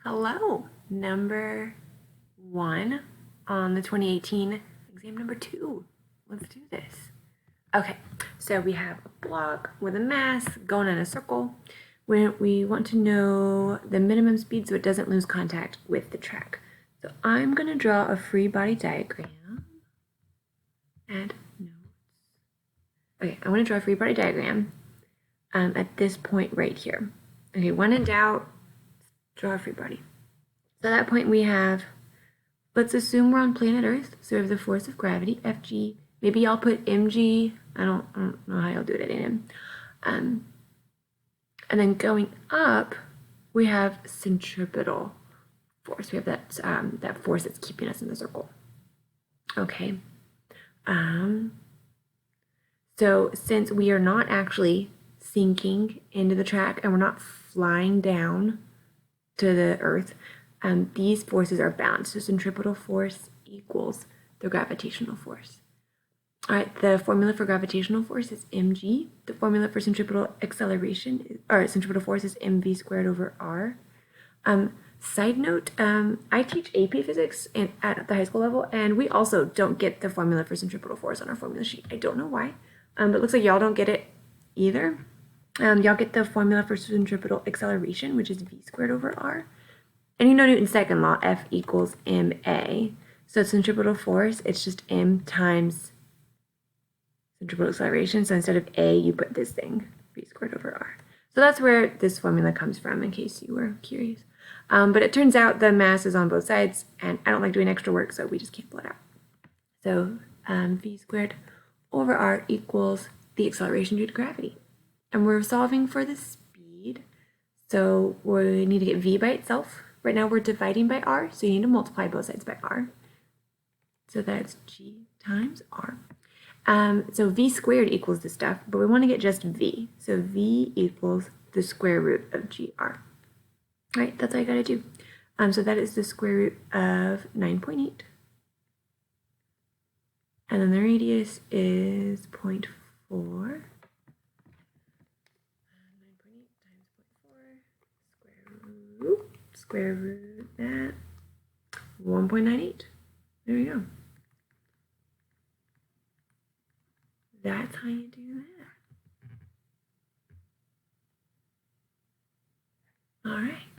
Hello, number 1 on the 2018 exam number 2. Let's do this. Okay, so we have a block with a mass going in a circle. We want to know the minimum speed so it doesn't lose contact with the track. So I'm going to draw a free body diagram. Add notes. Okay, I'm going to draw a free body diagram at this point right here. Okay, when in doubt, draw a free body. So at that point we have, let's assume we're on planet Earth. So we have the force of gravity, Fg. Maybe I'll put mg. I don't know how I'll do it at AM. And then going up, we have centripetal force. We have that force that's keeping us in the circle. Okay. So since we are not actually sinking into the track and we're not flying down to the Earth, these forces are balanced. So centripetal force equals the gravitational force. All right, the formula for gravitational force is mg. The formula for centripetal acceleration, or centripetal force, is mv squared over r. Side note, I teach AP physics at the high school level, and we also don't get the formula for centripetal force on our formula sheet. I don't know why, but it looks like y'all don't get it either. Y'all get the formula for centripetal acceleration, which is v squared over r. And you know Newton's second law, F equals ma. So centripetal force, it's just m times centripetal acceleration. So instead of a, you put this thing, v squared over r. So that's where this formula comes from, in case you were curious. But it turns out the mass is on both sides, and I don't like doing extra work, so we just can't pull it out. So v squared over r equals the acceleration due to gravity. And we're solving for the speed, so we need to get v by itself. Right now we're dividing by r, so you need to multiply both sides by r. So that's g times r. So v squared equals this stuff, but we want to get just v. So v equals the square root of gr. All right, that's all you got to do. So that is the square root of 9.8. And then the radius is 0.4. 9.8 times 0.4, square root that, 1.98. There we go. That's how you do that. All right.